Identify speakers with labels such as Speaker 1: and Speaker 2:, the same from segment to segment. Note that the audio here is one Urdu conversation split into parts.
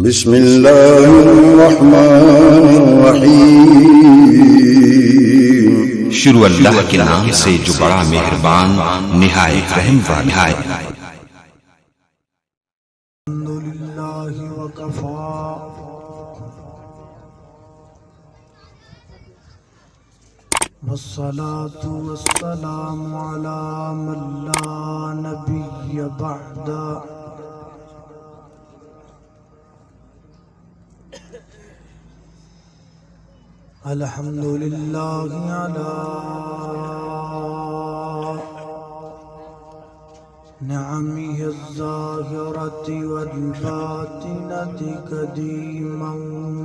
Speaker 1: بسم اللہ الرحمن الرحیم۔
Speaker 2: شروع اللہ کے نام سے جو بڑا مہربان نہایت رحم والا ہے۔
Speaker 3: الحمدللہ وکفا والصلاة والسلام علی من لا نبی بعد۔ الحمدللہ علی نعمه الظاهرة والباطنة قديما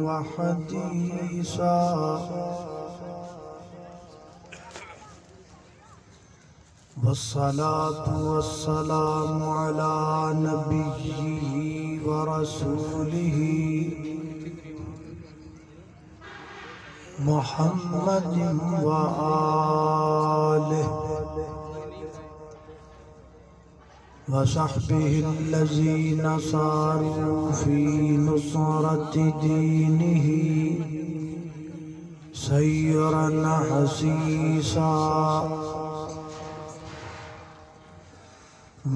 Speaker 3: وحديثا، والصلاة والسلام على نبيه ورسوله محمد وآله وصحبه الذين صاروا في نصرة دينه سيرا حسيسا،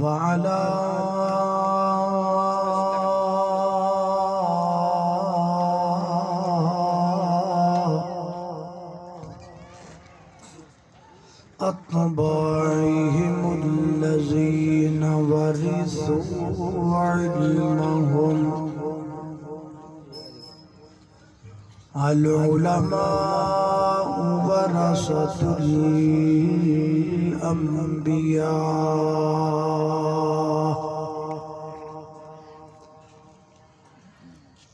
Speaker 3: وعلى أتباعهم الذين ورثوا علمهم، العلماء ورثة الأنبياء،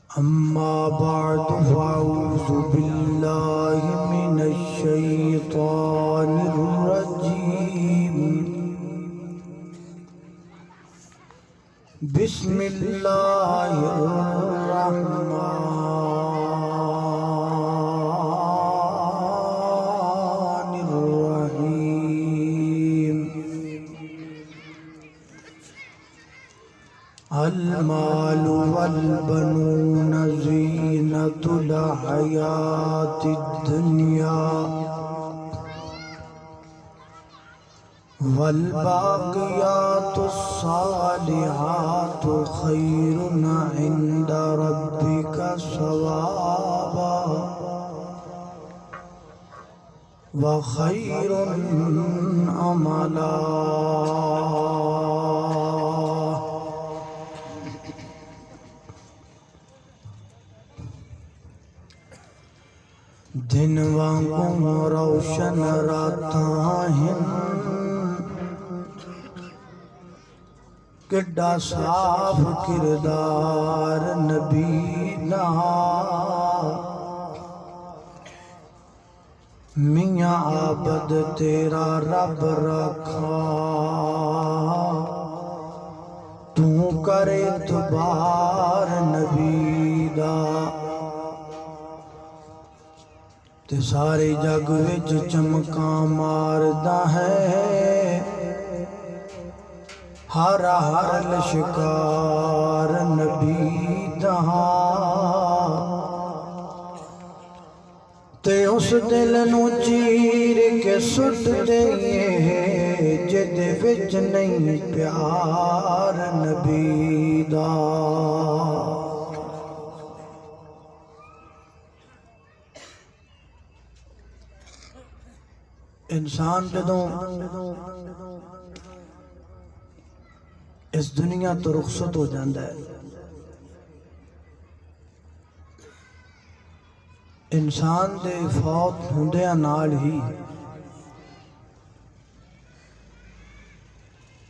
Speaker 3: أما بعد فأعوذ بالله من الشيطان الرجيم، بسم الله الرحمن الرحيم۔ المال والبنون زينة الحياة الدنيا، والباقيات الصالحات خير عند ربك ثوابا وخير عملا۔ دن وانگوں روشن راتاں ہیں، کڈا صاف کردار نبی دا، میاں عابد تیرا رب رکھا، تو کرے اعتبار نبی دا، تے سارے جگ وچ چمکاں ماردا ہے، ہر ہر لشکار نبی دا، تے اس دل نو چیر کے سٹ دئیے جدے وچ نہیں پیار نبی دا۔ انسان جدوں اس دنیا تو رخصت ہو جاندہ ہے، انسان دے فوت ہوندیاں نال ہی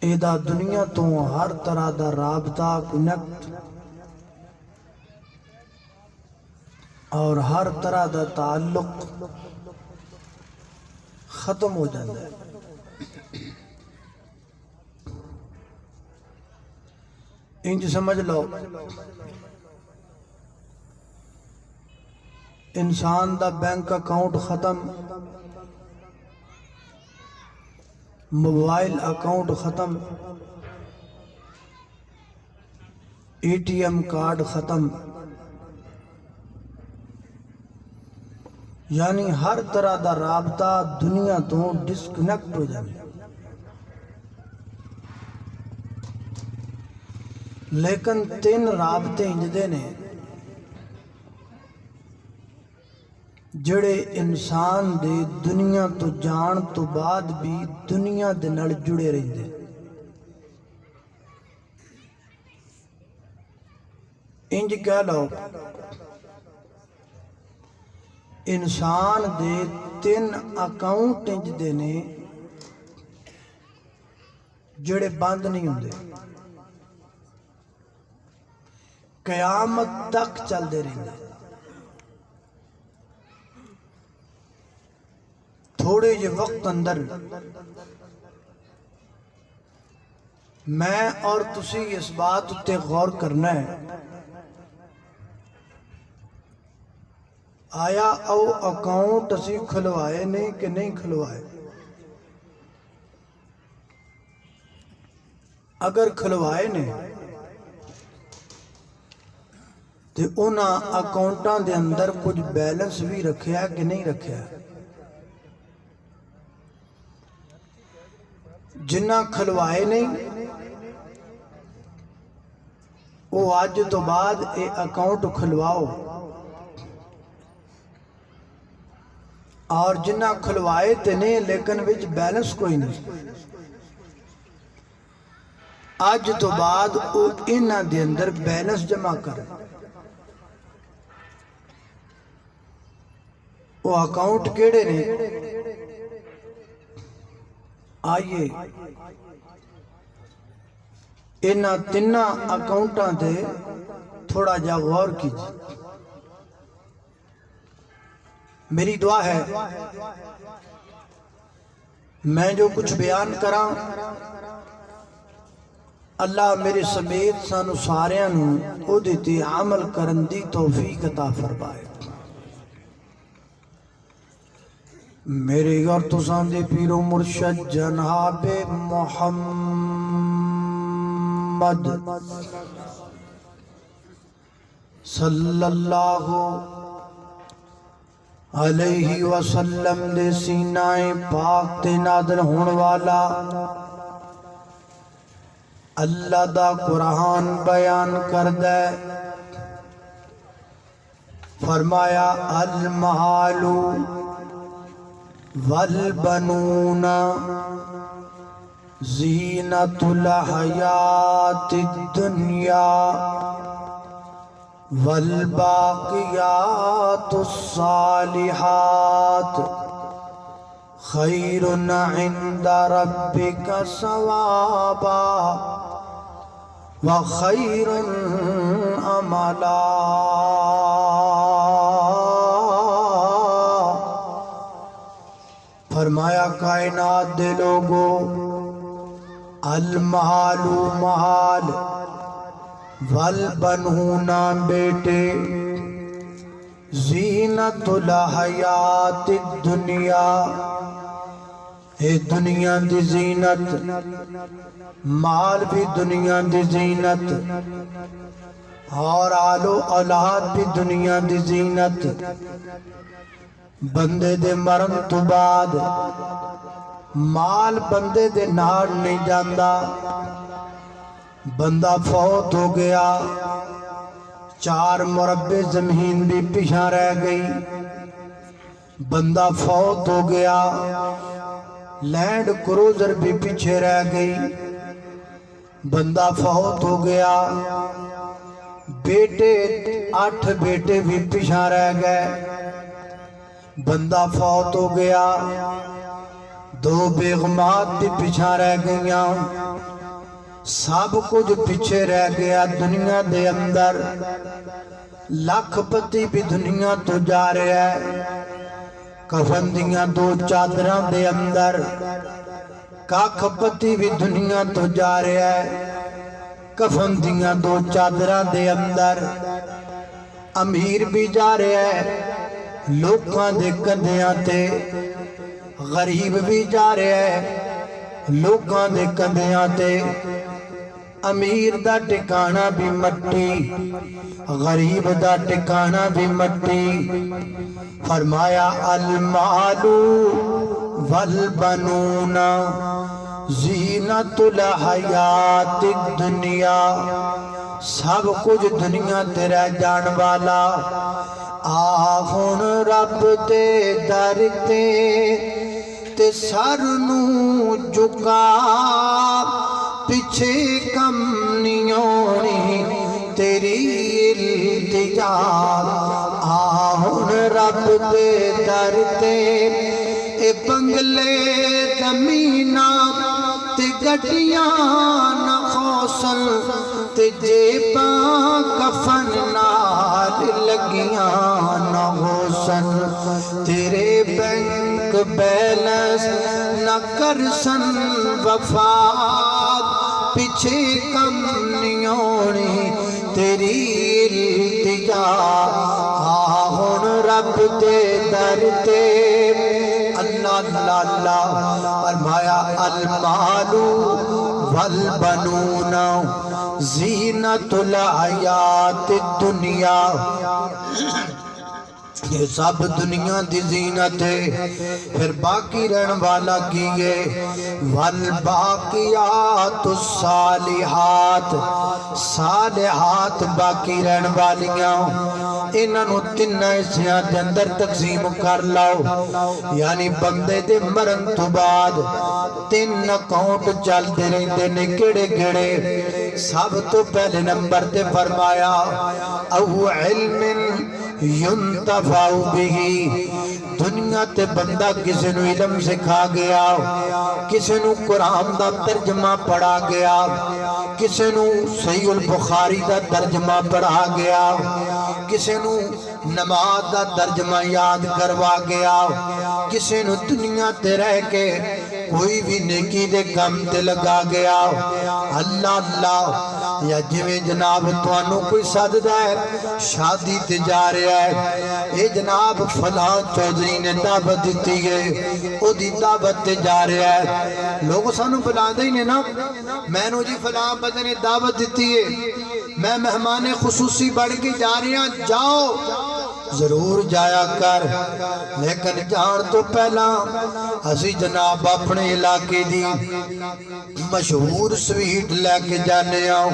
Speaker 3: ایدہ دنیا تو ہر طرح دا رابطہ کنیکٹ اور ہر طرح دا تعلق ختم ہو جاندہ ہے۔ انج سمجھ لو، انسان دا بینک اکاؤنٹ ختم، موبائل اکاؤنٹ ختم، ATM کارڈ ختم، یعنی ہر طرح دا رابطہ دنیا تو ڈسکنیکٹ ہو جائے. لیکن 3 رابطے انجدے نے جڑے انسان دے دنیا تو جان تو بعد بھی دنیا دے نال جڑے رہندے. انج کہہ لو انسان دے 3 اکاؤنٹ انجدے نے جڑے بند نہیں ہوندے، قیامت تک چل دے رہندے. تھوڑے جے وقت اندر میں اور تسی اس بات اتے غور کرنا ہے، آیا او اکاؤنٹ اسی کھلوائے نہیں کہ نہیں کھلوائے. اگر کھلوائے نے تو انہاں اکاؤنٹاں دے اندر کچھ بیلنس بھی رکھیا کہ نہیں رکھیا. جنہ کھلوائے نہیں وہ آج تو بعد اے اکاؤنٹ کھلواؤ، اور جنہ کھلوائے تے نہیں لیکن وچ بیلنس کوئی نہیں، آج تو بعد وہ انہ دے اندر بیلنس جمع کر. وہ اکاؤنٹ کیڑے نے؟ آئیے انہ 3 اکاؤنٹاں دے تھوڑا جا غور کیجئے. میری دعا ہے میں جو کچھ بیان کراں اللہ میرے سمیت سانو ساریاں نو او دیتی عمل کرن دی توفیق عطا فرمائے. میرے اور تساں دے پیر و مرشد جناب محمد صلی اللہ علیہ وسلم دے سینہ پاک تے نازل ہون والا اللہ دا قرآن بیان کردے. فرمایا المحال والبنون زینت الحیات الدنیا والباقیات الصالحات خیر عند ربک ثوابا وخیر عملا. فرمایا کائنات دے لوگو المال محال والبنون بیٹے زینت الحیات الدنیا اے دنیا دی زینت، مال بھی دنیا دی زینت اور آل و اولاد بھی دنیا دی زینت. بندے دے مرن تو بعد مال بندے دے نال نہیں جاندا. بندہ فوت ہو گیا 4 مربع زمین بھی پیچھا رہ گئی. بندہ فوت ہو گیا لینڈ کروزر بھی پیچھے رہ گئی. بندہ فوت ہو گیا بیٹے 8 بیٹے بھی پیچھا رہ گئے. بندہ فوت ہو گیا 2 بیگمات بھی پیچھا رہ گئیاں. سب کچھ پیچھے رہ گیا دنیا دے اندر. لاکھ پتی بھی دنیا تو جا رہے ہیں. کفن دیاں 2 چادراں دے اندر کاکھ پتی بھی دنیا تو جا رہے ہیں. کفن دیاں 2 چادراں دے اندر امیر بھی جا رہے ہیں لوکاں دے کندیاں تے، غریب بھی جا رہے ہیں لوکاں دے کندیاں تے. امیر دا ٹکانا بھی مٹی، غریب دا ٹکانا بھی مٹی۔ فرمایا المال والبنون زینت الحیات الدنیا، سب کچھ دنیا تے رہ جان والا، آ ہن رب دے در تے سر نو جھکا، پیچھے کم نہیں ہونی تیری التجا، آ ہن رب دے در تے اے بنگلے زمیناں تے گڈیاں نہ خوسن تے جیباں کفن نال لگیاں نہ ہوسن، تیرے بینک بیلنس نہ کرسن وفات، پیچھے کم نہیں ہونی تیری التجا، آ ہن رب دے در تے۔ اللہ اللہ اللہ فرمایا المال والبنون زینت الحیات الدنیا، یہ سب دنیا دی زینت ہے، پھر باقی رہن والا کی ہے والباقیات الصالحات، صالحات باقی رہن والیاں، انہوں تین حصیاں دے اندر تقسیم کر لاؤ، یعنی بندے دے مرن تو بعد تین اکاؤنٹ چلتے رہتے نے کیڑے کیڑے۔ سب تو پہلے نمبر تے فرمایا او علم ینتفع بہی، دنیا تے بندہ کسی نو علم سکھا گیا، کسی نو قرآن دا ترجمہ پڑھا گیا، کسی نو صحیح البخاری دا ترجمہ پڑھا گیا، کسی نو نماز دا ترجمہ یاد کروا گیا، کسی نو دنیا تے رہ کے کوئی بھی نیکی دے کم تے لگا گیا۔ اللہ اللہ، یا جویں جناب توانو کوئی سادہ ہے شادی تے جا رہا ہے، اے جناب فلاں چودھری نے دعوت دیتی ہے، او دی دعوت تے جا رہا ہے، لوگ سانو بلا دے نے نا، میں نو جی فلاں بندے نے دعوت دیتی ہے، میں مہمان خصوصی بڑھ کے جا رہا، جاؤ ضرور جایا کر، لیکن جان تو پہلا اسی جناب اپنے علاقے دی مشہور سویٹ لے کے جانے آؤ،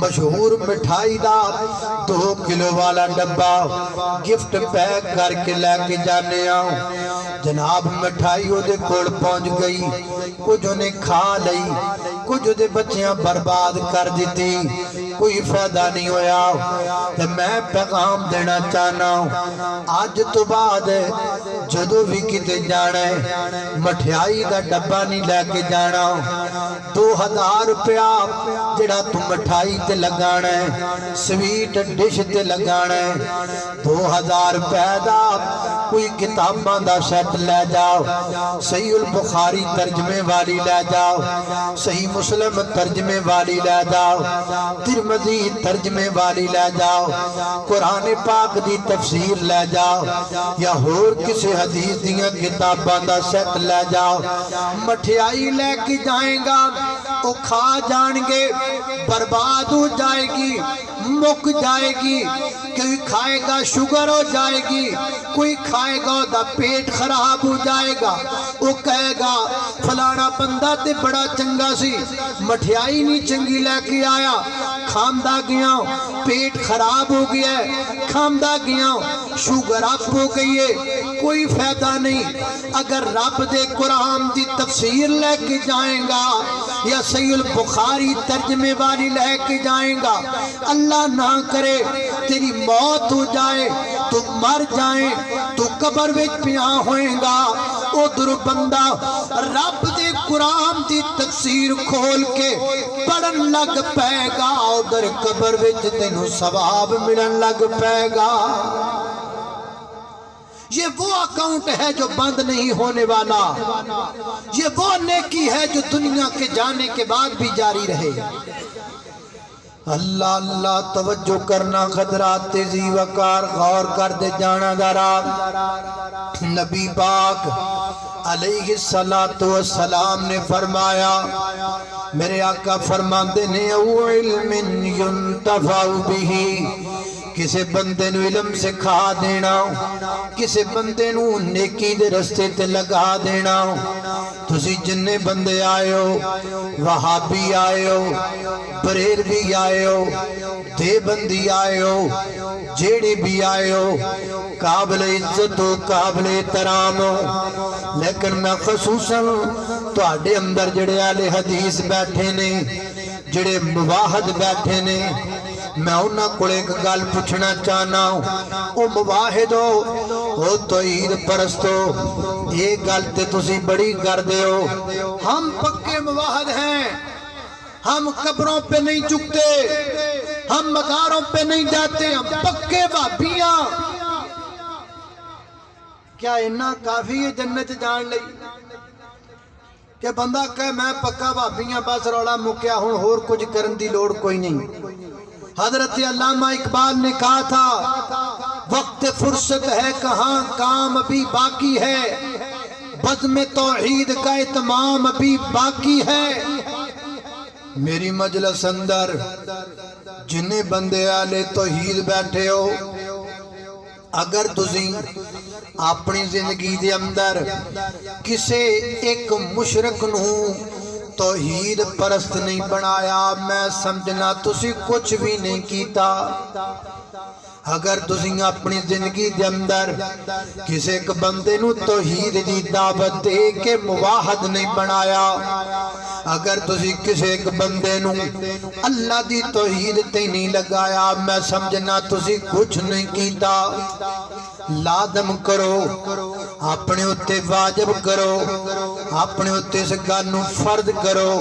Speaker 3: مشہور مٹھائی دا 2 کلو والا ڈبا گفٹ پیک کر کے لے کے جانے آؤ۔ جناب مٹھائی او دے کول پہنچ گئی، کچھ انہیں کھا لئی، کچھ دے بچیاں برباد کر دیتی، کوئی فائدہ نہیں ہویا۔ تے میں پیغام دینا چاہنا آج تو بعد جدو بھی کتے جانا ہے مٹھائی دا ڈبا نہیں لے کے جانا، 2000 روپیہ جڑا تو مٹھائی تے لگانا ہے، سویٹ ڈش تے لگانا ہے، 2000 روپیہ دا کوئی کتاباں دا سیٹ لے جاؤ، صحیح البخاری ترجمے والی لے جاؤ، صحیح مسلم ترجمے والی لے جاؤ، ترمذی ترجمے والی لے جاؤ، قرآن پاک دی تفسیر لے جاؤ، یا ہور کسی حدیث دیاں کتاباں دا سیٹ لے جاؤ، مٹھائی لے کے جائیں گا وہ کھا جان گے، برباد ہو جائے گی، مک جائے گی، کوئی کھائے گا شوگر ہو جائے گی، کوئی کھائے گا دا پیٹ خراب ہو جائے گا، وہ کہے گا فلانا بندہ تے بڑا چنگا سی، مٹھائی نہیں چنگی لے کے آیا، کھامدہ گیا پیٹ خراب ہو گیا ہے، کھامدہ گیا شوگر اپ ہو گئی ہے، کوئی فائدہ نہیں۔ اگر رب دے قرآن دی تفسیر لے کے جائیں گا یا صحیح البخاری ترجمے والی لے کے جائیں گا، اللہ نہ کرے تیری موت ہو جائے تو مر جائیں تو قبر وچ پیا ہوئیں گا، ادھر بندہ رب دے قرآن دی تفسیر کھول کے پڑھن لگ پائے گا، ادھر قبر وچ تینوں ثواب ملن لگ پائے گا۔ یہ وہ اکاؤنٹ ہے جو بند نہیں ہونے والا، یہ وہ نیکی ہے جو دنیا کے جانے کے بعد بھی جاری رہے۔ اللہ اللہ توجہ کرنا، خطرات تیزی وقار غور کر دے جانا ذرا۔ نبی پاک علیہ السلام نے فرمایا، میرے آقا فرماندے نے او علم ينتفع به، کسے بندے نو علم سکھا دینا، کسے بندے نو نیکی دے رستے تے لگا دینا۔ تسی جننے بندے آئے ہو، وہابی آئے ہو، بریلوی آئے ہو، دیوبندی آئے ہو، جیڑے بھی آئے ہو، قابل عزت ہو، قابل احترام ہو، لیکن میں خصوصاً تواڈے اندر جڑے اہل حدیث بیٹھے نے، جڑے مواحد بیٹھے نے، میں انہاں کول ایک گل پوچھنا چاہنا ہوں۔ او مواحد ہو، او توحید پرست ہو، یہ گل تے تسی بڑی کر دے ہو۔ ہم پکے مواحد ہیں، ہم قبروں پہ نہیں چکتے، ہم مزاروں پہ نہیں جاتے، ہم پکے وہابیاں۔ کیا انہاں کافی ہے جنت جان لئی کہ بندہ کہے میں پکا وہابیاں، بس رولا مکیا ہوں، اور کچھ کرن دی لوڑ کوئی نہیں۔ حضرت علامہ اقبال نے کہا تھا، وقت فرصت ہے کہاں، کام ابھی باقی ہے، بزم توحید کا اتمام ابھی باقی ہے۔ میری مجلس اندر جنہیں بندے آلے توحید بیٹھے ہو، اگر تسی اپنی زندگی دے اندر کسے ایک مشرک نو توحید پرست نہیں بنایا، میں سمجھنا تسی کچھ بھی نہیں کیتا۔ اگر تسی اپنی زندگی دے اندر کسی ایک بندے نو توحید دی دعوت دے کے مواحد نہیں بنایا، اگر تسی کسی ایک بندے نو اللہ دی توحید تے نہیں لگایا، میں سمجھنا تسی کچھ نہیں کیتا۔ لازم کرو، اپنے اتے واجب کرو، اپنے اتے اس گل نو فرض کرو،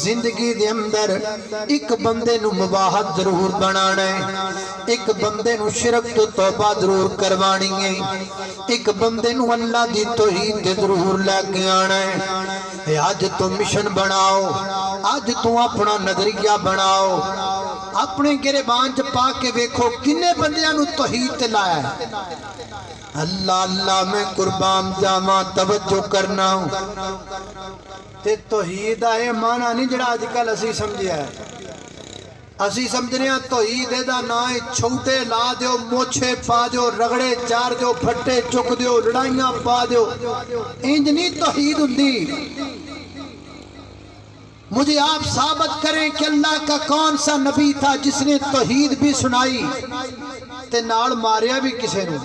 Speaker 3: زندگی دے اندر ایک بندے نو مواحد ضرور بنانا ہے، ایک بندے نو شرک تو توبہ ضرور کروانی ہے، ایک بندے نو اللہ دی توحید تے ضرور لے کے آنا ہے۔ آج تو مشن بناؤ، آج تو اپنا نظریہ بناؤ، اپنے گریبان چ پا کے ویکھو کنے بندیاں نو توحید تے لایا ہے۔ اللہ اللہ میں قربان جاواں، توجہ کرنا ہوں تے توحید آئے مانا نہیں جڑا آج کل اسی سمجھیا ہے۔ اسی سمجھنے ہیں توحید دا نائیں چھوٹے لا دیو، موچھے پا دیو، رگڑے چار دیو، پھٹے چک دیو، لڑائیاں پا دیو، انج نہیں توحید ہوندی۔ مجھے آپ ثابت کریں کہ اللہ کا کون سا نبی تھا جس نے توحید بھی سنائی تے نال ماریا بھی کسے نے،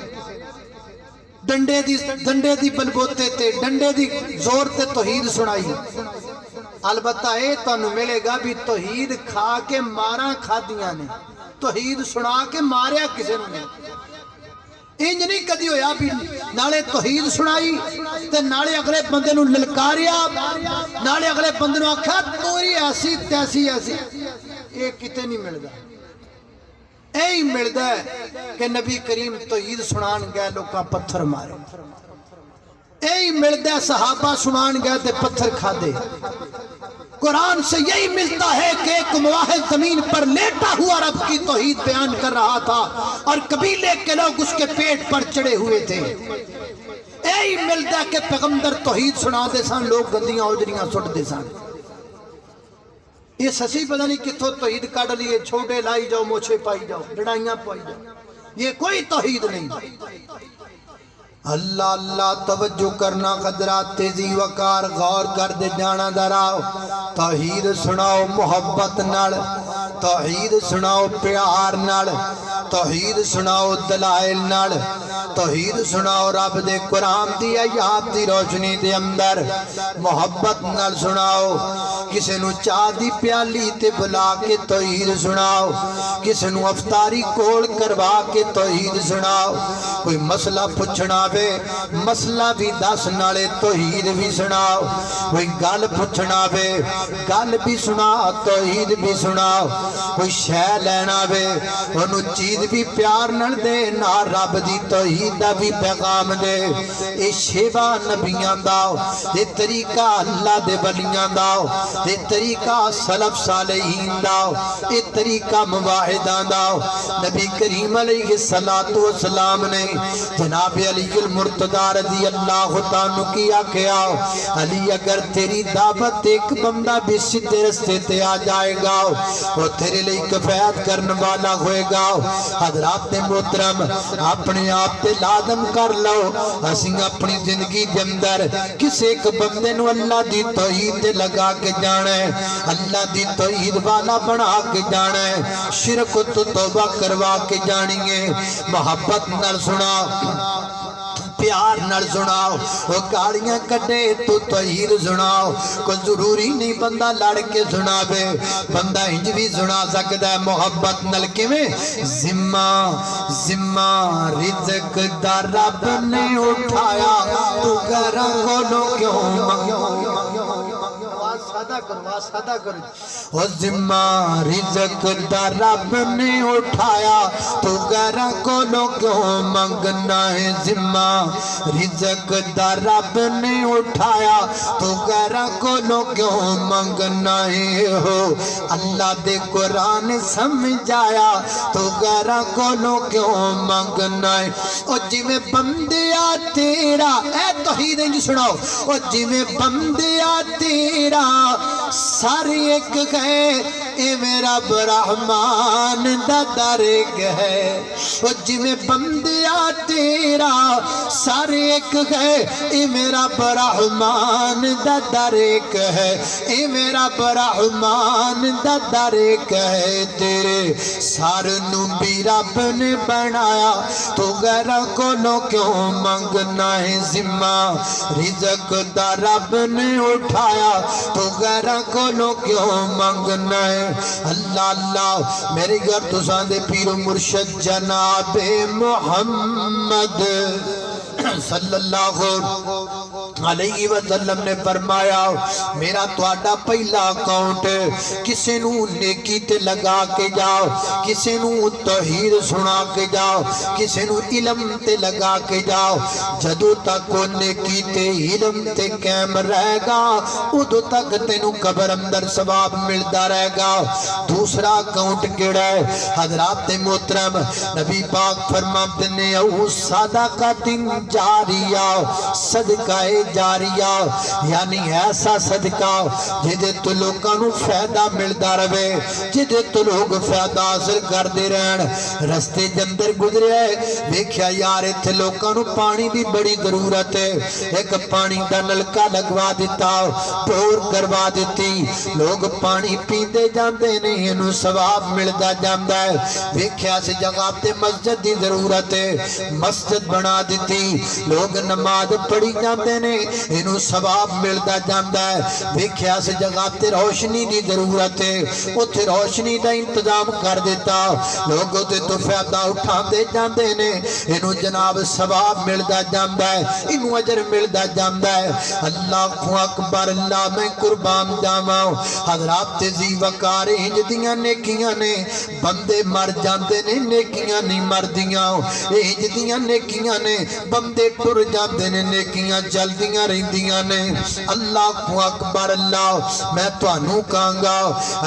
Speaker 3: ڈنڈے دی بلبوتے تے، ڈنڈے دی زور تے توحید سنائی۔ البتہ اے تانوں ملے گا بھی توحید کھا کے ماراں کھادیاں نے، توحید سنا کے ماریا کسے نے۔ انج نہیں کدی ہویا بھی نالے توحید سنائی تے نالے اگلے بندے نو للکاریا، نالے اگلے بندے نو آکھا توری ایسی تیسی ایسی۔ اے کتے نہیں ملدا، اے ہی ملدا ہے کہ نبی کریم توحید سنان گئے لوکاں پتھر مارے، اے ہی ملدا ہے صحابہ سنان گئے تے پتھر کھا دے۔ قرآن سے یہی ملتا ہے کہ ایک مواحد زمین پر لیٹا ہوا رب کی توحید بیان کر رہا تھا اور قبیلے کے لوگ اس کے پیٹ پر چڑھے ہوئے تھے۔ یہی ملتا ہے کہ پیغمبر توحید سنا دے سن، لوگ گندیاں اوجریاں سٹ دے سن۔ یہ سسی پتہ نہیں کتھوں توحید کاٹ لیے، چھوٹے لائی جاؤ، موچھے پائی جاؤ، لڑائیاں پائی جاؤ، یہ کوئی توحید نہیں۔ اللہ اللہ توجہ کرنا، قدرات تیزی وقار غور کر دے جانا دراؤ۔ توحید سناؤ محبت نال، توحید سناؤ پیار نال، توحید سناؤ دلائل نال، توحید سناؤ رب دے قرآن دی آیات دی روشنی دے اندر، محبت نال سناؤ۔ کسے نو چاہ دی پیالی تے بلا کے توحید سناؤ، کسے نو افطاری کول کروا کے توحید سناؤ۔ کوئی مسئلہ پوچھنا وے، مسئلہ بھی دس نالے توحید بھی سناؤ۔ کوئی گل پوچھنا وے، گل بھی سنا، توحید بھی سناؤ۔ کوئی شے لینا وے انہوں چیز بھی پیار نال دے نا رب دی توحید دا بھی پیغام دے اے شیوا نبیاں داؤ اے طریقہ اللہ دے ولیاں داؤ اے طریقہ سلف صالحین داؤ اے طریقہ مواحداں داؤ نبی کریم علیہ السلام نے جناب علی المرتضی رضی اللہ تعالیٰ کیا کیا علی اگر تیری دعوت ایک بندہ بھی سیدھے رستے تے آ جائے گا وہ تیرے لئے کفایت کرنے والا ہوئے گا حضرات محترم اپنے آپ تے لازم کر لو اسی اپنی زندگی کے اندر کسی ایک بندے نو اللہ دی توحید تے لگا کے جانا ہے اللہ دی توحید والا بنا کے جانا ہے شرک تو توبہ کروا کے جانی ہے محبت نال سنا پیار نال سناؤ وہ گاڑیاں کٹے تو توحید سناؤ کوئی ضروری نہیں بندہ لڑ کے سنا بے بندہ انج بھی سنا سکتا ہے محبت نال کیویں ذمہ رزق دا رب نے اٹھایا تو گھراں کولوں کیوں وہ ذمہ رزق دا رب نے اٹھایا تو گھراں کولوں کیوں منگنا ہے ذمہ رزق دا رب نے اٹھایا تو گھراں کولوں کیوں منگنا ہے ہو اللہ دے قرآن سمجھایا تو گھراں کولوں کیوں منگنا ہے او جویں بندیا تیرا اے توحید انج سناؤ او جویں بندیا تیرا ساری ایک ہے اے میرا برحمان دا در ایک ہے او جویں بندیا تیرا ساری ایک ہے اے میرا برحمان دا در ایک ہے اے میرا برحمان دا در ایک ہے تیرے سارنوں بھی رب نے بنایا تو گھراں کولوں کیوں منگنا ہے ذمہ رزق دا رب نے اٹھایا تو گھراں کولوں کیوں منگنا ہے اللہ اللہ میری گھر تو ساندے پیر و مرشد جناب محمد صلی اللہ علیہ وسلم نے فرمایا میرا تواڈا پہلا اکاؤنٹ کسے نو نیکی تے لگا کے جاؤ کسے نو توحید سنا کے جاؤ کسے نو علم تے لگا کے جاؤ جدو تک وہ نیکی تے علم تے قائم رہے گا ادو تک تینو قبر اندر ثواب ملتا رہے گا دوسرا اکاؤنٹ کیڑا ہے حضرات محترم نبی پاک فرماتے نے او صدقۃ جاریہ صدقہ جاریہ یعنی ایسا صدقہ جدے تو لوگاں نو فائدہ ملدا رہے جدے تو لوگ فائدہ حاصل کردے رہن رستے جندر گزرے ویکھیا یار ایتھے لوگاں نو پانی دی بڑی ضرورت ہے ایک پانی دا نلکا لگوا دیتا بور کروا دیتی لوگ پانی پیندے جاندے نے انہوں ثواب ملدا جاندا ہے ویکھیا سے جگہ تے مسجد دی ضرورت ہے مسجد بنا دیتی لوگ نماز پڑھی جاندے نے انہوں ثواب ملدا جاندا ہے ویکھیا سے جگہ تے روشنی دی ضرورت ہے اوتھے روشنی دا انتظام کر دیتا لوگ اوتے تو فائدہ اٹھاندے جاندے نے انہوں جناب ثواب ملدا جاندا ہے انہوں اجر ملدا جاندا ہے اللہ اکبر اللہ میں قربان جاواں حضرات ذی وقار انج دیاں نیکیاں نے بندے مر جاندے نے نیکیاں نہیں مردیاں انج دیاں نیکیاں نے بندے ٹر جاندے نے نیکیاں جلدیاں رہندیاں نے اللہ اکبر اللہ میں تانوں کہاں گا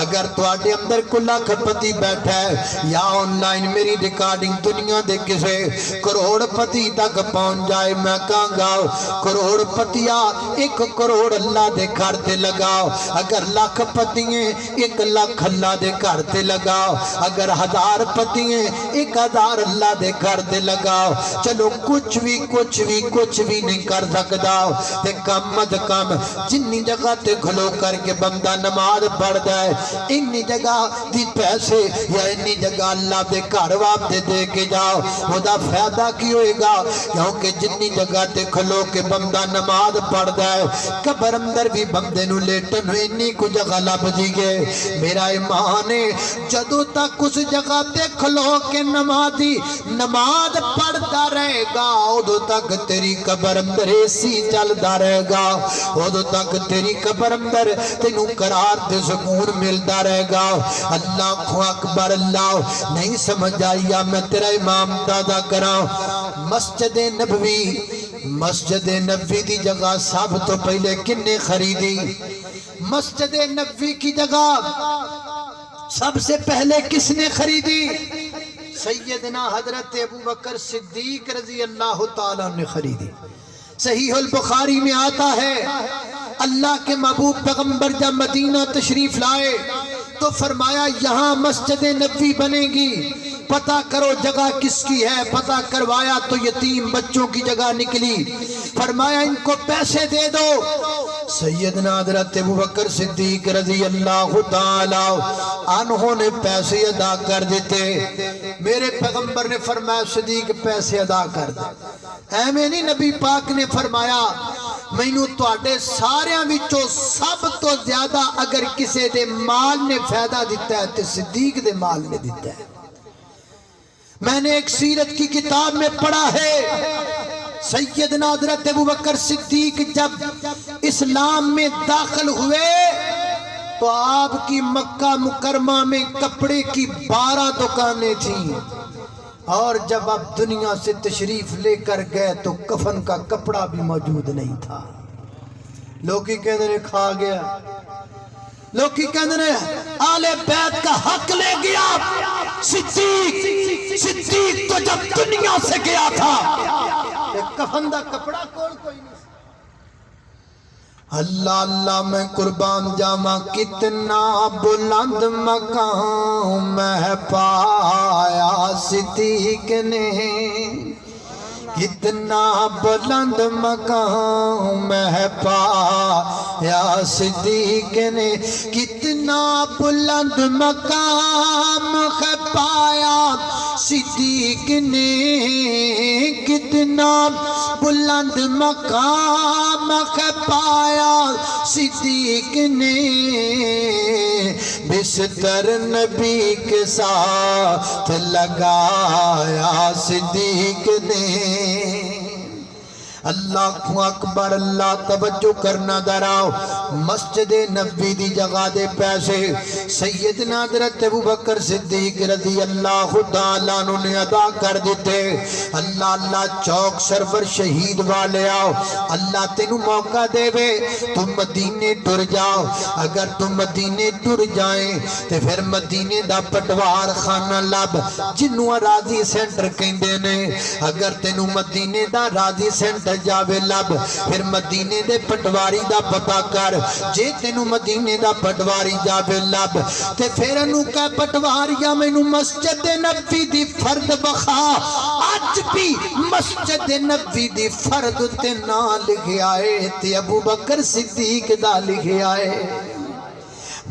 Speaker 3: اگر تواڈے اندر کوئی لاکھ پتی بیٹھا ہے یا آن لائن میری ریکارڈنگ دنیا دے کسے کروڑ پتی تک پہنچ جائے میں کہاں گا کروڑ پتیا 1 کروڑ اللہ دے گھر تے لگاؤ اگر لاکھ پتی ہیں 1 لاکھ اللہ دے گھر تے لگاؤ اگر 1000 پتی ہیں 1000 اللہ دے گھر تے لگاؤ چلو کچھ بھی نہیں کر سکتا تے کم از کم جنی جگہ تے کھلو کر کے بندہ نماز پڑھتا ہے انی جگہ دی پیسے یا انی جگہ اللہ دے گھر واپس دے کے جاؤ خدا فائدہ کی ہوئے گا کیونکہ جنی جگہ تے کھلو کے بندہ نماز پڑھتا ہے قبر اندر بھی بندے نو لیٹن ہوئی انی کو جگہ لب دیگے میرا ایمان ہے جدو تک اس جگہ تے کھلو کے نمازی نماز پڑھتا رہے گا ادو تک تیری قبر اندر ایسی چلدا رہے گا ادو تک تیری قبر اندر تینوں قرار تے سکون ملدا رہے گا اللہ اکبر اللہ نہیں سمجھ آیا میں تیرا امام دادا کراں مسجد نبوی دی جگہ سب تو پہلے کنے خریدی مسجد نبوی کی جگہ سب سے پہلے کس نے خریدی سیدنا حضرت ابو بکر صدیق رضی اللہ تعالیٰ نے خریدی صحیح البخاری میں آتا ہے اللہ کے محبوب پیغمبر جب مدینہ تشریف لائے تو فرمایا یہاں مسجد نبوی بنے گی پتہ کرو جگہ کس کی ہے پتہ کروایا تو یتیم بچوں کی جگہ نکلی فرمایا ان کو پیسے دے دو سیدنا حضرت ابو بکر صدیق رضی اللہ تعالی عنہ نے پیسے ادا کر دیتے میرے پیغمبر نے فرمایا صدیق پیسے ادا کر دے ایویں نہیں نبی پاک نے فرمایا مینوں تواڈے ساریاں وچوں سب تو زیادہ اگر کسے دے مال نے فائدہ دیتا ہے تے صدیق دے مال نے دیتا ہے میں نے ایک سیرت کی کتاب میں پڑھا ہے سیدنا حضرت ابو بکر صدیق جب اسلام میں داخل ہوئے تو آپ کی مکہ مکرمہ میں کپڑے کی 12 دکانیں تھیں اور جب آپ دنیا سے تشریف لے کر گئے تو کفن کا کپڑا بھی موجود نہیں تھا لوگی کہتے ہیں کھا گیا لوگی کہتے ہیں آل بیت کا حق لے گیا صدیق تو جب دنیا سے گیا تھا کفن دا کپڑا کوئی نہیں اللہ اللہ میں قربان جاواں کتنا بلند مقام میں پایا صدیق نے کتنا بلند مقام میں پایا صدیق نے کتنا بلند مقام ہے پایا صدیق نے کتنا بلند مقام ہے پایا صدیق نے بستر نبی کے ساتھ لگایا صدیق نے اللہ اکبر اللہ توجہ کرنا دراؤ مسجد نبوی دی جگہ دے پیسے سیدنا حضرت ابو بکر صدیق رضی اللہ تعالیٰ عنہ نے ادا کر دیتے اللہ اللہ چوک سرور شہید والے آؤ اللہ تینوں موقع دے وے تم مدینے ٹر جاؤ اگر تم مدینے ٹر جائیں تو پھر مدینے دا پٹوار خانہ لب جنوں راضی سینٹر کہندے نے اگر تینوں مدینے دا راضی سینٹر جاوے لب پھر مدینے دے پٹواری دا پتا کر جے تینوں مدینے دا پٹواری جاوے لب تے پھر انہوں کہ پٹواریا مینوں مسجد نبوی دی فرد بخا آج بھی مسجد نبوی دی فرد تے نا لکھے آئے تے ابو بکر صدیق دا لکھے آئے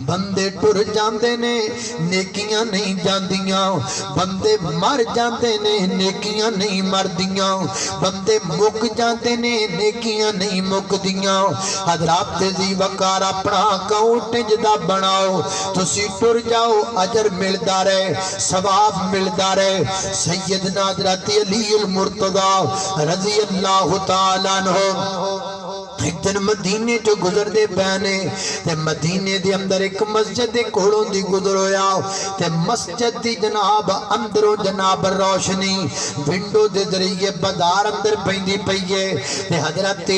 Speaker 3: بندے ٹر جاندے نے نیکیاں نہیں جاندیاں بندے مر جاندے نے نیکیاں نہیں مردیاں بندے مک جاندے نے نیکیاں نہیں مک دیاں حضرات تیزی وقار اپنا اکاؤنٹ جدا بناؤ تسی ٹر جاؤ اجر ملدا رہے ثواب ملدا رہے سیدنا حضرت علی المرتضی رضی اللہ تعالیٰ عنہ ایک دن مدینے جو گزر دے پہنے تے مدینے دے اندر ایک مسجد دے کھوڑوں دی گزر ہویا تے مسجد دی جناب اندروں جناب روشنی ونڈو دے ذریعے بدار اندر پیندی پئیے تے حضرت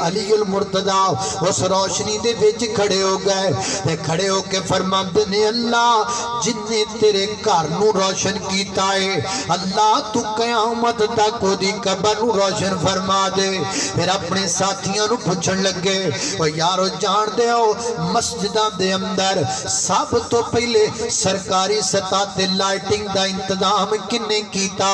Speaker 3: علی المرتضی اس روشنی دے وچ کھڑے ہو گئے تے کھڑے ہو کے فرماندے نے اللہ جن نے تیرے گھر نو روشن کیتا ہے اللہ تو قیامت تک دی قبر نو روشن فرما دے پھر اپنے ساتھیاں نو پوچھن لگے وہ یارو جان دے ہو مسجداں دے اندر سب تو پہلے سرکاری سطح تے لائٹنگ دا انتظام کنے کیتا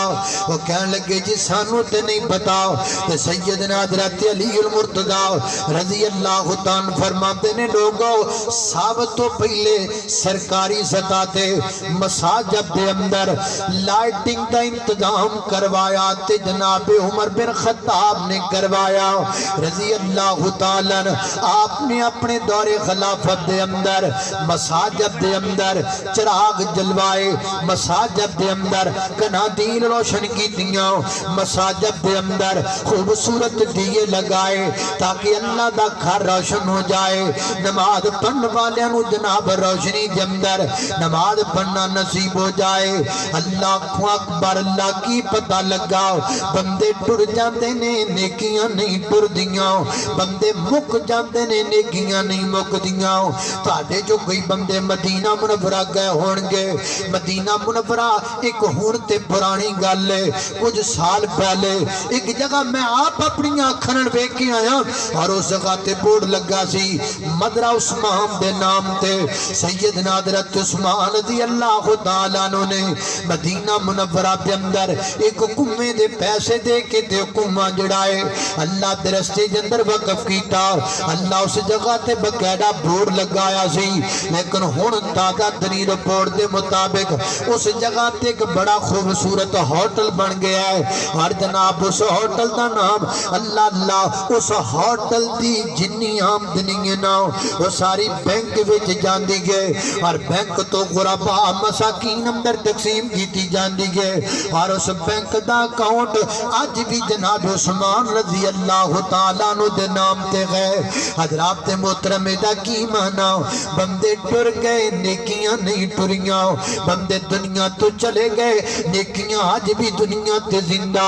Speaker 3: وہ کہنے لگے جی سانو تے نہیں بتاؤ تے سیدنا حضرت علی المرتضی رضی اللہ تعالیٰ فرماتے نے لوگوں سب تو پہلے سرکاری سطح تے مساجد دے اندر لائٹنگ دا انتظام کروایا تے جناب عمر بن خطاب نے کروایا رضی اللہ اللہ تعالیٰ آپ نے اپنے دور خلافت دے اندر مساجد دے اندر چراغ جلوائے، مساجد دے اندر قنادیل روشن کی دیاں، مساجد دے اندر خوبصورت دیے لگائے تاکہ اللہ دا گھر روشن ہو جائے۔ نماز پڑھن والے نو جناب روشنی دے اندر نماز پڑھنا نصیب ہو جائے۔ اللہ اکبر، اللہ کی پتہ لگا بندے ٹر جاندے نے نیکیاں نہیں ٹر دیاں، بندے مک جاندے نے نیکیاں نہیں مک دیاں۔ تہاڈے جو کوئی بندے مدینہ منورہ گئے ہون گے، مدینہ منورہ ایک ہون تے پرانی گل ہے، کچھ سال پہلے ایک جگہ میں آپ اپنی آنکھاں ویکھ کے آیا اور اس جگہ تے بورڈ لگا سی مدرہ عثمان دے نام تے۔ سیدنا حضرت عثمان رضی اللہ تعالیٰ عنہ نے مدینہ منورہ دے اندر ایک کمے دے پیسے دے کے تے کمہ جڑائے اللہ دے رستے دے اندر وقف کیتا۔ اللہ اس جگہ تے بقیدہ بورڈ لگایا سی، لیکن ہن تازہ ترین رپورٹ دے مطابق اس جگہ تے ایک بڑا خوبصورت ہوٹل بن گیا ہے، اور جناب اس ہوٹل دا نام اللہ اللہ اس ہوٹل دی جنی آمدنی ہے نا وہ ساری بینک وچ جاندی گئے، اور بینک تو غربا مساکین اندر تقسیم کیتی جاندی گئے، اور اس بینک دا اکاؤنٹ آج بھی جناب عثمان رضی اللہ تعالیٰ عنہ دے نام تے گئے۔ حضرات محترم دا کی مانا بندے ٹر گئے نیکیاں نہیں ٹریاں، بندے دنیا تو چلے گئے نیکیاں آج بھی دنیا تے زندہ،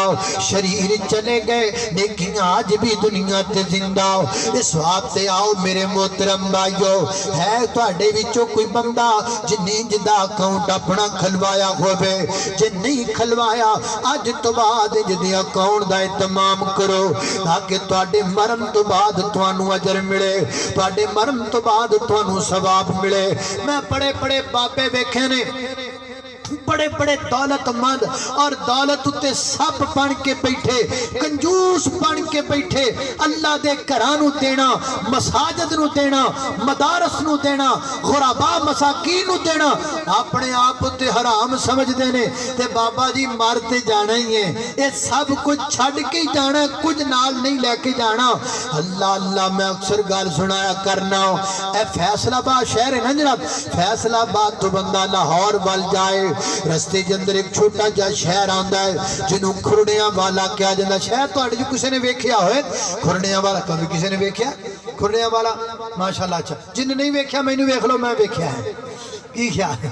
Speaker 3: شریر چلے گئے نیکیاں آج بھی دنیا تے زندہ۔ اس وقت تے آؤ میرے محترم بھائیو، ہے تواڈے وچوں کوئی بندہ جنہیں جدا اکاؤنٹ اپنا کھلوایا ہوئے، جن نہیں کھلوایا آج تو بعد جدی اکاؤنٹ دا اہتمام کرو تاکہ تواڈے مرن تو بعد توانو اجر ملے، تواڈے مرن تو بعد توانو ثواب ملے۔ میں بڑے بڑے بابے ویکھے نے، بڑے بڑے دولت مند اور دولت اتے سب بن کے بیٹھے، کنجوس بن کے بیٹھے، اللہ دے گھرانو دینا، مساجد نو دینا، مدارس نو دینا، غربا مساکین نو دینا اپنے آپ تے حرام سمجھ دینے تے بابا جی مارتے جانا ہی ہے، یہ سب کچھ چھڑ کے جانا ہے، کچھ نال نہیں لے کے جانا۔ اللہ اللہ میں اکثر گال سنایا کرنا، اے فیصلہ آباد شہر ہے نا جناب، فیصلہ آباد تو بندہ لاہور وال جائے، رستے کے اندر ایک چھوٹا جا شہر آندا ہے جنہوں کھرڑیاں والا کیا جاندہ۔ شہر تو آڑے جو کسی نے ویکھیا ہوئے کھرڑیاں والا، کبھی کسی نے ویکھیا کھرڑیاں والا؟ ماشاءاللہ اچھا، جن نہیں ویکھیا میں نہیں ویکھ لو، میں ویکھیا ہے کی کیا ہے۔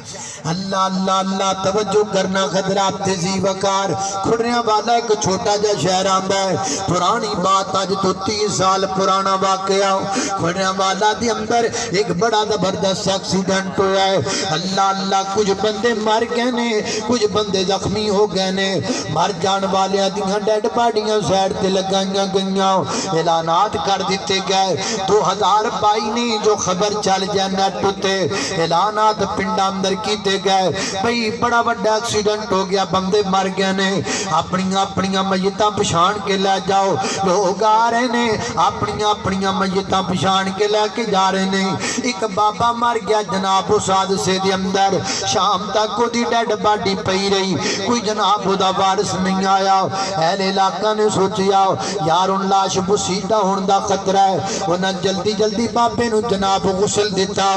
Speaker 3: اللہ اللہ اللہ توجہ کرنا خدرات تیزی وقار۔ کھڑیاں والا ایک چھوٹا جا شہر آندا ہے، پرانی بات آج تو 30 سال پرانا واقعہ۔ کھڑیاں والا دی اندر ایک بڑا زبردست ایکسیڈنٹ ہوا ہے۔ اللہ اللہ کچھ بندے مر گئے نے، کچھ بندے زخمی ہو گئے نے، مر جان والیاں دیاں ڈیڈ باڈیاں سائڈ تے لگائیاں گئیاں، اعلانات کر دیتے گئے۔ 2022 نے جو خبر چل جائے نیٹ تے اعلانات پنڈا اندر کیتے گئے بھئی بڑا بڑا ایکسیڈنٹ ہو گیا، بندے مر گئے نے، اپنیاں میتاں پچھان کے لے جاؤ، لوگ آ رہے نے اپنیاں میتاں پچھان کے لے کے جا رہے نے۔ ایک بابا مر گیا جناب اس حادثے دے اندر، شام تک وہ دی ڈیڈ باڈی پئی رہی، کوئی جناب دا وارث نہیں آیا۔ اہل علاقہ نے سوچیا یار ان لاش بسیدہ ہون دا خطرہ ہے، انہاں جلدی جلدی بابے نو جناب غسل دیتا،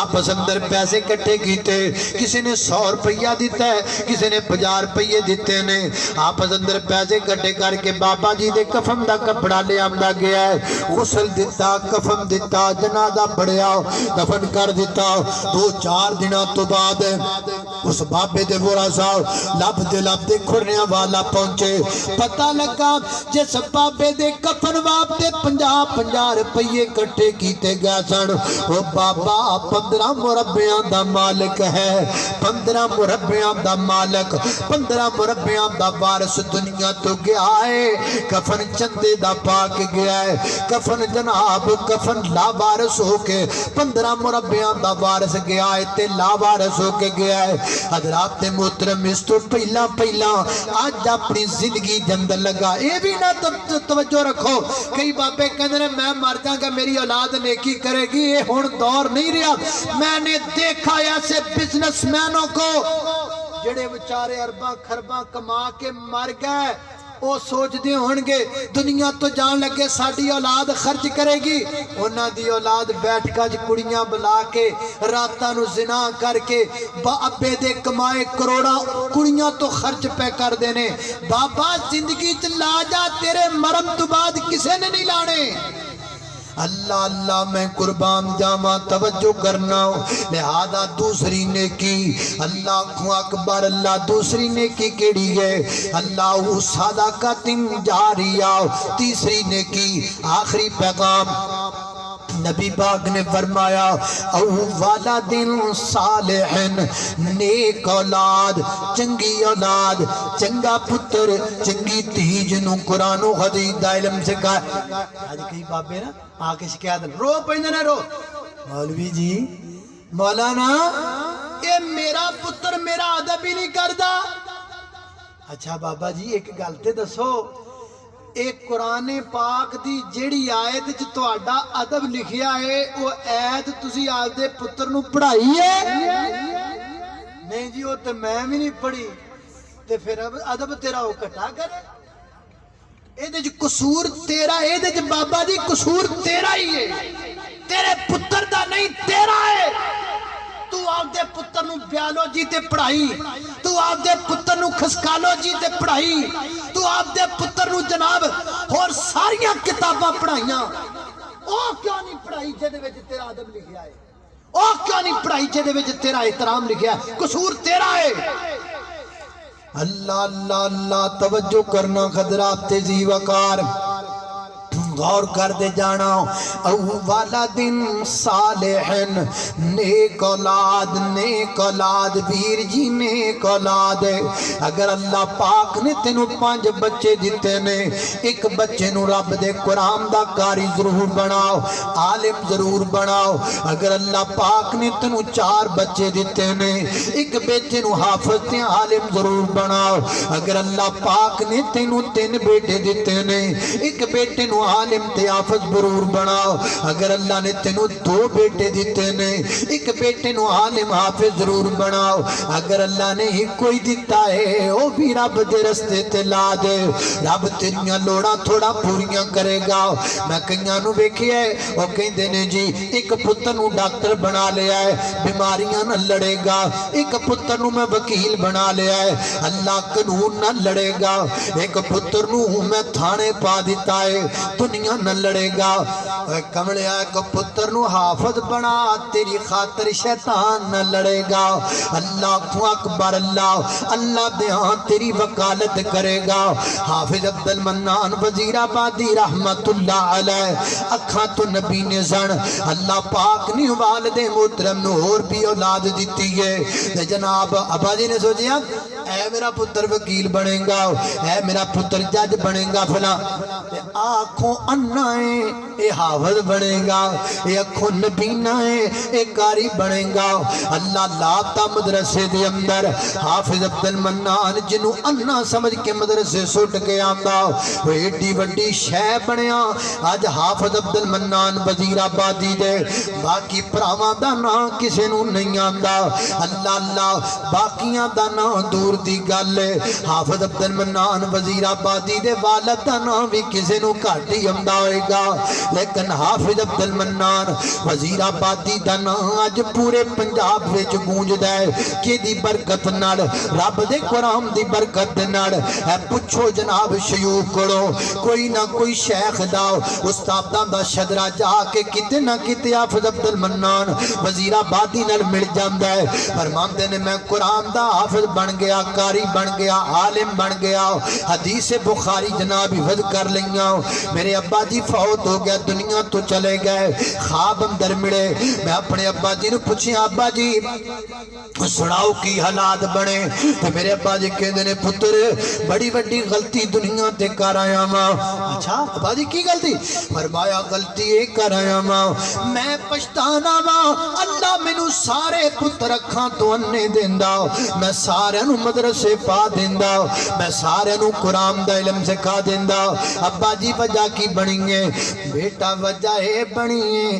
Speaker 3: آپس اندر پیسے کٹھے کیتے، کسی نے 100 روپیہ دیتا ہے، کسی نے 50 روپیے دیتے نے، آپس اندر پیسے کٹھے کر کے بابا جی دے کفن دا کپڑا لے آمدہ گیا ہے، غسل دیتا، کفن دیتا، جنازہ پڑھیا، دفن کر دیتا۔ 2-4 دنوں تو بعد اس بابے دے بورا صاحب لب دے کھرنیاں والا پہنچے، پتہ لگا جس بابے دے کفن واسطے 50 روپیے کٹھے کیتے گئے سن، وہ بابا 15 مربعاں دا مالک ہے، 15 مربعاں دا مالک، 15 مربعاں دا وارث دنیا تو گیا ہے، کفن چندے دا پاک گیا ہے، کفن جناب کفن لا وارث ہو کے 15 مربعاں دا وارث گیا ہے تے لا وارث ہو کے گیا ہے۔ حضرات محترم اس تو پہلا آج اپنی زندگی جندر لگا، اے بھی نہ توجہ رکھو، کئی بابے کہنے رہے میں مر جاؤں گا میری اولاد نیکی کرے گی، یہ ہون دور نہیں رہا۔ میں نے دیکھا ایسے بزنس مینوں کو جڑے بچارے ارباں خرباں کما کے مر گئے، وہ سوچتے ہونگے دنیا تو جان لگے ساڑی اولاد خرچ کرے گی، انہاں دی اولاد بیٹھ کج کڑیاں بلا کے راتاں نو زنا کر کے با ابے دے کمائے کروڑا کڑیاں تو خرچ پہ کر دینے۔ بابا زندگی چلا جا، تیرے مرم تو بعد کسے نے نہیں لانے۔ اللہ اللہ میں قربان جاما توجہ کرنا، لہذا دوسری نیکی اللہ اکبر، اللہ دوسری نیکی کیڑی ہے؟ اللہ صدقۃ جاریہ، تیسری نیکی آخری پیغام نبی پاک نے فرمایا او والد صالح، نیک اولاد، چنگی اولاد، چنگا پتر، چنگی دھی جنوں قرآن و حدیث دا علم سکھائے۔ آج کئی بابے نا آکے شکایت رو پہنے نہ رو، مولوی جی مولانا اے میرا پتر میرا ادب ہی نہیں کردا۔ اچھا بابا جی ایک گل تے دسو، ایک قرآن پاک دی جیڑی آیت جو تہاڈا ادب لکھیا ہے وہ آیت تسی آپ دے پتر نو پڑھائی ہے؟ نہیں جی وہ تو میں بھی نہیں پڑھی، تے پھر ادب تیرا وہ کٹا کرے؟ اے دے جو قصور تیرا، اے دے جو بابا جی قصور تیرا ہی ہے، تیرے پتر دا نہیں تیرا ہے۔ تو آپ دے پتر نو بیالوجی تے پڑھائی، تو آپ دے پتر نو کھسکالوجی تے پڑھائی، تو آپ دے پتر نو جناب اور ساریاں کتاباں پڑھائیاں، او کیوں نہیں پڑھائی جدے وچ تیرا ادب لکھیا ہے؟ او کیوں نہیں پڑھائی جدے وچ تیرا احترام لکھیا ہے؟ قصور تیرا ہے۔ اللہ اللہ اللہ توجہ کرنا حضرات، تیزی وقار غور کر دے جانا۔ او والد صالح، نیک اولاد، نیک اولاد، ویر جی نیک اولاد ہے۔ اگر اللہ پاک نے تینوں 5 بچے دیتے نے، ایک بچے نو رب دے قرآن دا قاری ضرور بناؤ، عالم ضرور بناؤ۔ اگر اللہ پاک نے تینوں 4 بچے دیتے نے، ایک بیٹے نو حافظ تے عالم ضرور بناؤ۔ اگر اللہ پاک نے تینوں 3 بیٹے دیتے نے، ایک بیٹے نو عالم تے حافظ ضرور بناؤ۔ اگر اللہ نے تینوں 2 بیٹے دیتے نے، ایک بیٹے نو عالم حافظ ضرور بناؤ۔ اگر اللہ نے ہی کوئی دیتا ہے وہ بھی رب دے رستے تے لا دے، رب تیریاں لوڑاں تھوڑا پوریاں کرے گا۔ میں کئیاں نو ویکھیا ہے وہ کہندے نے جی ایک پتر نو ڈاکٹر بنا لیا ہے، بیماریاں نہ لڑے گا، ایک پتر نو میں وکیل بنا لیا ہے، اللہ قانون نہ لڑے گا، ایک پتر نو میں تھانے پا دیتا ہے، دنیا نہ لڑے گا۔ کملے ایک پتر نو حافظ بنا، تیری خاطر شیطان نہ لڑے گا۔ اللہ اکبر، اللہ اللہ دیاں تیری وکالت کرے گا۔ حافظ عبد المنان وزیر آبادی رحمت اللہ علیہ، اکھاں تو نبی نے سن، اللہ پاک نے والد محترم نو اور بھی اولاد دیتی ہے۔ جناب ابا جی نے سوچیا اے میرا پتر وکیل بنے گا، اے میرا پتر جج بنے گا فلاں، آنکھوں اننا ہے اے حافظ بنے گا، اے اکھوں نبینہ ہے اے قاری بنے گا۔ اللہ لاتا مدرسے دے اندر حافظ عبد المنان جنوں اننا سمجھ کے مدرسے سٹ کے آندا، وہ ایڈی وڈی شے بنیا۔ آج حافظ عبد المنان وزیر آبادی دے، باقی پراواں دا نام کسے نوں نہیں آندا۔ اللہ اللہ باقیاں دا نام دور دی گل ہے، حافظ عبد المنان وزیر آبادی دے والد دا نام بھی کسے نوں گھٹ ہی آندا ہوئے گا، لیکن حافظ عبد المنان وزیر آبادی دا نام اج پورے پنجاب وچ گونجدا ہے۔ کہ دی برکت نال، رب دے قرآن دی برکت نال، اے پوچھو جناب شیوخ کڑو، کوئی نہ کوئی شیخ دا استاداں دا شدرا جا کے کتے نہ کتے حافظ عبد المنان وزیر آبادی نال مل جاندا ہے۔ فرماندے نے میں قرآن دا حافظ بن گیا، قاری بن گیا، عالم بن گیا، حدیث بخاری جناب حفظ کر لیاں۔ میرے ابا جی فوت ہو گیا، دنیا تو چلے گئے، خواب اندر ملے۔ میں اپنے ابا جی نے پوچھیا ابا جی سناؤ کی حالات بنے؟ تو میرے ابا جی کہندے نے پتر بڑی بڑی غلطی دنیا تے کر آیا ماں۔ اچھا ابا جی کی غلطی؟ فرمایا غلطی یہ کر آیا ماں، میں پچھتانا ماں، اللہ مینوں سارے پتر اکھاں تو انے دیندا، میں سارے نو مدرسے پا دیندا، میں سارے نو قرآن دا علم سکھا دیندا۔ ابا جی وجہ کی بنی ہے؟ بیٹا وجہ ہے بنی ہے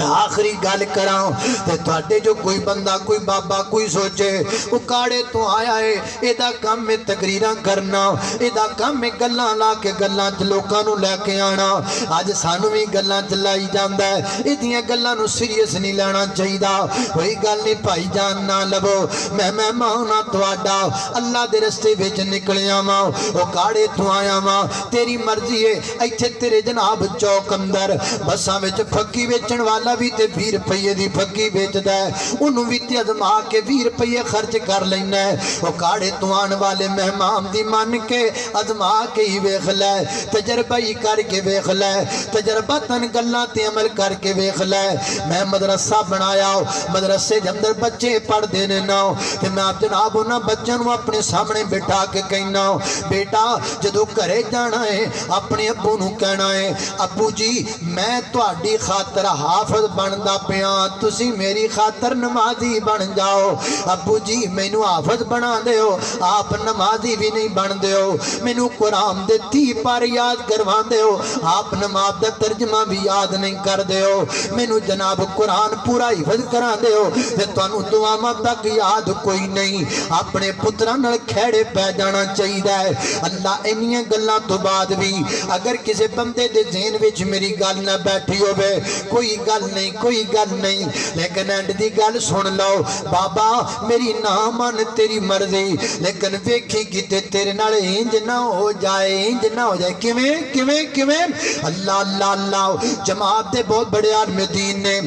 Speaker 3: میں آخری گل کراں تے تواڈے جو کوئی بندہ کوئی بابا کوئی سوچے وہ کاڑے تو آیا ہے ایدا کام میں تقریراں کرنا ایدا کام میں گلاں لا کے گلاں چ لوکاں نوں لے کے آنا اج سانوں وی گلاں چ لائی جاندا ہے ایدیاں گلاں نوں سیریس نہیں لینا چاہیدا کوئی گل نہیں بھائی جان نہ لو میں مہمان ہاں تواڈا اللہ دے رستے وچ نکلیا واں او کاڑے تو آیا واں تیری مرضی ہے ایتھے تیرے جناب چوک اندر بساں وچ پھکی ویچن والا بھی تے 20 روپے دی پھکی ویچدا ہے اونوں وی تے ازما کے 20 روپے خرچ کر لینا ہے او کاڑے تو آن والے مہمان دی من کے ازما کے ہی ویکھ لے تجربہ ہی کر کے ویکھ لے تجربہ تن گلاں تے عمل کر کے ویکھ لے میں مدرسہ بنایا مدرسے دے اندر بچے پڑھ دے نے نا تے میں آپ جناب انہاں بچوں نوں اپنے سامنے بٹھا کے کہنا بیٹا جدوں گھرے جانا ہے اپنے ابو نوں کہنا ہے ابو جی میں تہاڈی خاطر حافظ بندا پیاں تسی میری خاطر نمازی بن جاؤ ابو جی مینوں حافظ بنا دیو آپ نمازی بھی نہیں بن دیو مینوں قرآن دے 30 پار یاد کروا دیو آپ نماز دا ترجمہ بھی یاد نہیں کر دیو مینوں جناب قرآن پورا حفظ کرا دیو تے تانوں دعاواں تک یاد کوئی نہیں اپنے پتراں نال کھیڑے پہ جانا چاہیدا ہے اللہ انہیاں گلاں تو بعد بھی اگر کسی بندے دے ذہن وچ میری گل نہ بیٹھی ہوے کوئی گل نہیں لیکن اینڈ دی گل سن لو بابا میری نہ من تیری مرضی لیکن ویکھی کتے تیرے نال انج نہ ہو جائے کیویں اللہ اللہ اللہ جماعت دے بہت بڑے عالم دین نے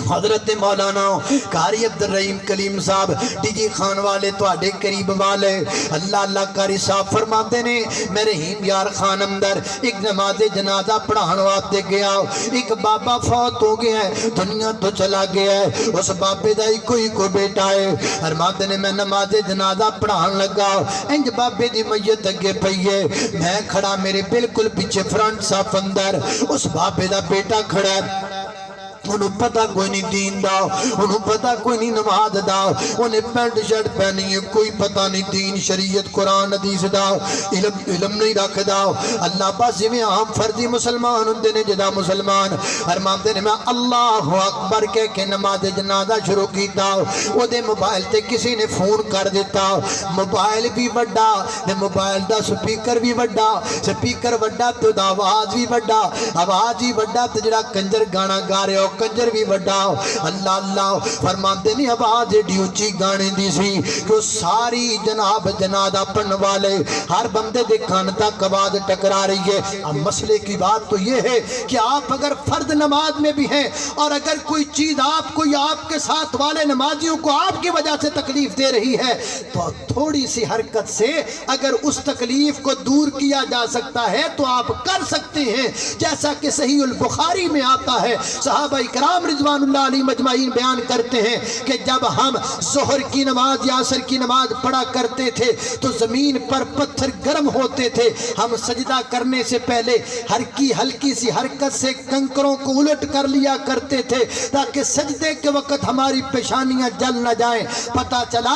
Speaker 3: حضرت مولانا قاری عبدالرحیم کلیم صاحب ڈی جی خان والے تواڈے قریب والے اللہ اللہ قاری صاحب فرماتے نے میں رحیم یار خان اندر ایک نماز جنازہ پڑھان واسطے گیا ایک بابا فوت ہو گیا ہے دنیا تو چلا گیا ہے اس بابے دا کوئی کو بیٹا ہے فرماتے نے میں نماز جنازہ پڑھان لگا انج بابے دی میت اگے پئی ہے میں کھڑا میرے بالکل پیچھے فرنٹ صاف اندر اس بابے دا بیٹا کھڑا ہے انہوں پتہ کوئی نہیں دین دا انہوں پتہ کوئی نہیں نماز دا انہیں پینٹ شرٹ پہنی ہے کوئی پتہ نہیں دین شریعت قرآن حدیث دا علم نہیں رکھ دا اللہ بس میں عام فردی مسلمان ہوں نے جدا مسلمان فرماتے نے میں اللہ اکبر کہہ کے نماز جنازہ شروع کیتا وہ دے موبائل تے کسی نے فون کر دیتا موبائل بھی وڈا تے موبائل دا سپیکر بھی وڈا سپیکر وڈا تو دا آواز بھی وڈا آواز ہی وڈا تے جڑا کنجر گانا گا رہے ہو کنجر بھی وڈا اللہ اللہ فرماتے نہیں آواز ڈیوچی گانے دی سی کہ ساری جناب جنازہ پڑھنے والے ہر بندے دے کان تک آواز ٹکرا رہی ہے اب مسئلے کی بات تو یہ ہے کہ آپ اگر فرد نماز میں بھی ہیں اور اگر کوئی چیز آپ کو یا آپ کے ساتھ والے نمازیوں کو آپ کی وجہ سے تکلیف دے رہی ہے تو تھوڑی سی حرکت سے اگر اس تکلیف کو دور کیا جا سکتا ہے تو آپ کر سکتے ہیں جیسا کہ صحیح البخاری میں آتا ہے صحابہ کرام رضوان اللہ علیہ مجمعین بیان کرتے ہیں کہ جب ہم ظہر کی نماز یا عصر کی نماز پڑھا کرتے تھے تو زمین پر پتھر گرم ہوتے تھے ہم سجدہ کرنے سے پہلے ہلکی سی حرکت سے کنکروں کو الٹ کر لیا کرتے تھے تاکہ سجدے کے وقت ہماری پیشانیاں جل نہ جائیں پتہ چلا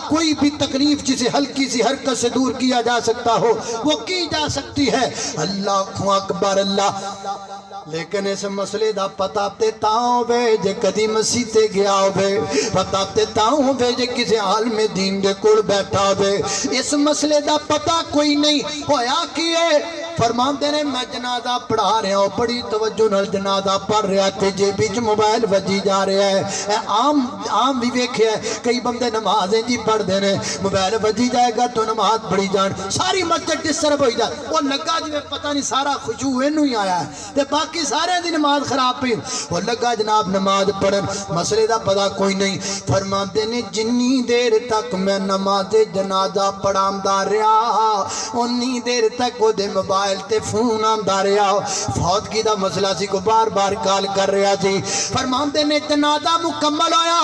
Speaker 3: کوئی بھی تکلیف جسے ہلکی سی حرکت سے دور کیا جا سکتا ہو وہ کی جا سکتی ہے اللہ اکبر اللہ لیکن اس مسئلے دا پتہ تے تاؤں بے جے کدی مسیح تے گیا بے پتہ تے تاؤں بے جے کسی عالم دین دے کول بیٹھا بے اس مسئلے دا پتہ کوئی نہیں ہویا کیے فرماندے نے میں جنازہ پڑھا رہا ہوں بڑی توجہ نال جنازہ پڑھ رہا تھے جے بیچ موبائل وجی جا رہا ہے عام بھی ویکھے ہے کئی بندے نمازیں جی پڑھ دے نے موبائل وجی جائے گا تو نماز پڑھی جان ساری مسجد ڈسٹرب ہوئی جائے وہ لگا جی میں پتہ نہیں سارا خشوع انہوں ہی آیا ہے تے باقی سارے دی نماز خراب پئی وہ لگا جناب نماز پڑھن مسئلے دا پتہ کوئی نہیں فرماتے نے جنی دیر تک میں نماز جنازہ پڑھاندا رہا انی دیر تک وہ دے موبائل تے فون آندا رہا فوتگی دا مسئلہ سی کو بار بار کال کر رہا سی فرماندے نے جنازہ مکمل ہویا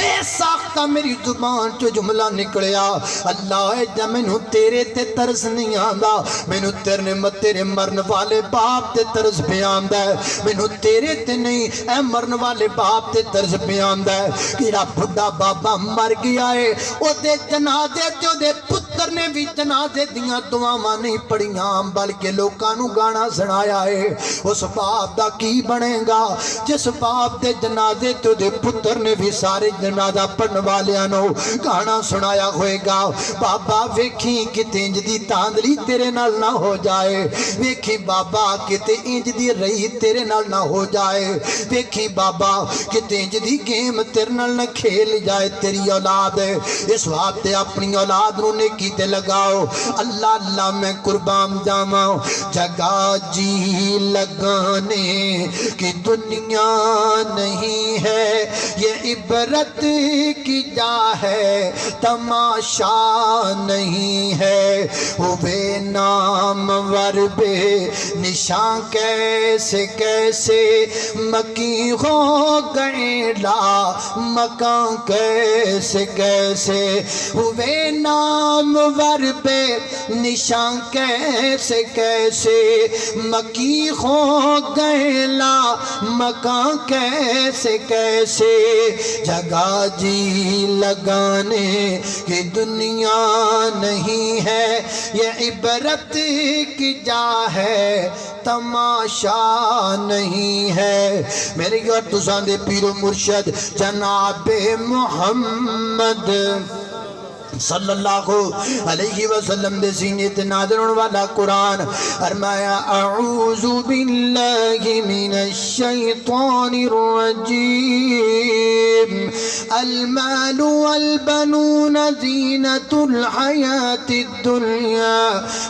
Speaker 3: بے ساختہ میری زبان چو جملہ نکلیا اللہ جب مینوں تیرے تے ترس نہیں آندا مینوں تیرے مرن والے باپ تے ترس پہ آندا ہے مینوں تیرے تے نہیں اے مرن والے باپ تے ترس پہ آندا ہے کیڑا بھڈا بابا مر گیا ہے او دے جنازے جو دے پتر نے بھی جنازے دیاں دعاواں نہیں پڑھیاں بلکہ لوکاں نوں گانا سنایا ہے اس باپ دا کی بنے گا جس باپ دے جنازے تو دے پتر نے بھی سارے جنازہ پڑھن والیاں نو گانا سنایا ہوئے گا بابا ویکھی کتے انج دی تاندلی تیرے نال نہ ہو جائے ویکھی بابا کتے انج دی رہی تیرے نال نہ ہو جائے ویکھی بابا کتے انج دی گیم تیرے نال نہ کھیل جائے تیری اولاد ہے اس واسطے اپنی اولاد نو نیکی تے لگاؤ اللہ اللہ میں قربان جاواں جگہ جی لگانے کی دنیا نہیں ہے یہ عبرت کی جا ہے تماشا نہیں ہے ہوئے نامور بے نشان کیسے کیسے مکی ہو گئے لا مکان کیسے کیسے ہوئے نامور بے نشان کیسے کیسے مکی ہو گئے لا مکان کیسے کیسے جگہ جی لگانے کی دنیا نہیں ہے یہ عبرت کی جا ہے تماشا نہیں ہے میرے گھر تساں دے پیر و مرشد جناب محمد صلی اللہ علیہ وسلم دے سینے تے نازل ہونے والا قرآن فرمایا اعوذ باللہ من الشیطان الرجیم المال والبنون زینۃ الحیاة الدنیا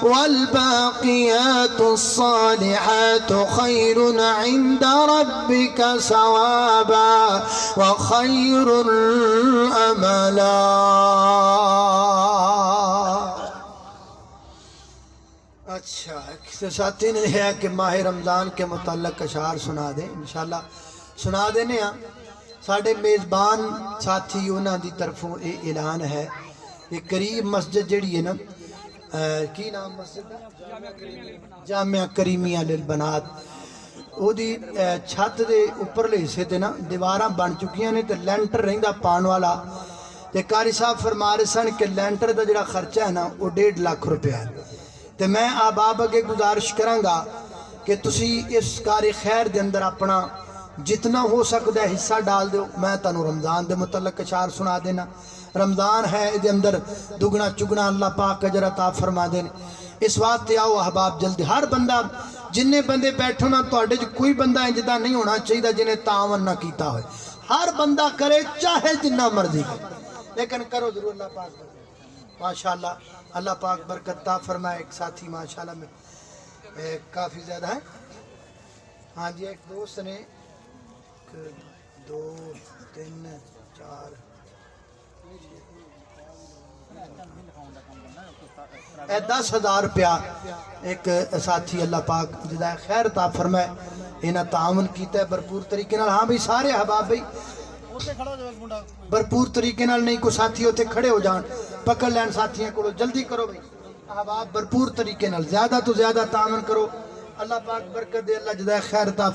Speaker 3: والباقیات الصالحات خیر عند ربک ثوابا وخیر املا اچھا ساتھی نے ہے کہ ماہ رمضان کے متعلق اشعار سنا دیں انشاءاللہ سنا دینے ہیں ساڑھے میزبان ساتھی انہاں دی طرفوں اعلان ہے یہ قریب مسجد جڑی ہے نا کی نام مسجد ہے جامعہ کریمیہ للبنات وہ دی چھت دے اوپر لے سے تے نا دیواراں بن چکیاں نے تے لینٹر رہندا پان والا تے قاری صاحب فرما رہے سن کہ لینٹر دا جڑا خرچہ ہے نا وہ 1.5 لاکھ روپے ہے تے میں آباب اگے گزارش کرانگا کہ تسی اس کار خیر دے اندر اپنا جتنا ہو سکتا ہے حصہ ڈال دیو میں تانوں رمضان دے متعلق اشعار سنا دینا رمضان ہے دے اندر دگنا چگنا اللہ پاک اجر عطا فرما دینے اس واسطے آؤ احباب جلدی ہر بندہ جننے بندے بیٹھو نا تو اڈے کوئی بندہ انجدہ نہیں ہونا چاہیے جنہیں تعاون نہ کیتا ہوئے ہر بندہ کرے چاہے جنہ مرضی کرے لیکن کرو ضرور اللہ پاک برکت ماشاءاللہ اللہ پاک برکت تا فرمائے ایک ساتھی ماشاءاللہ میں کافی زیادہ ہے ہاں جی ایک دوست نے 2 3 4 10,000 روپیہ ایک ساتھی اللہ پاک جزائے خیر تا فرمائے انہاں تعاون کیتا ہے بھرپور طریقے نال ہاں بھی سارے احباب بھائی بھرپور طریقے نال نہیں کو ساتھی ہوتے کھڑے ہو جان پکڑ لین ساتھیاں کو جلدی کرو بھائی احباب بھرپور طریقے نال زیادہ تو زیادہ تعاون کرو اللہ پاک برکت دے اللہ جزائے خیر تا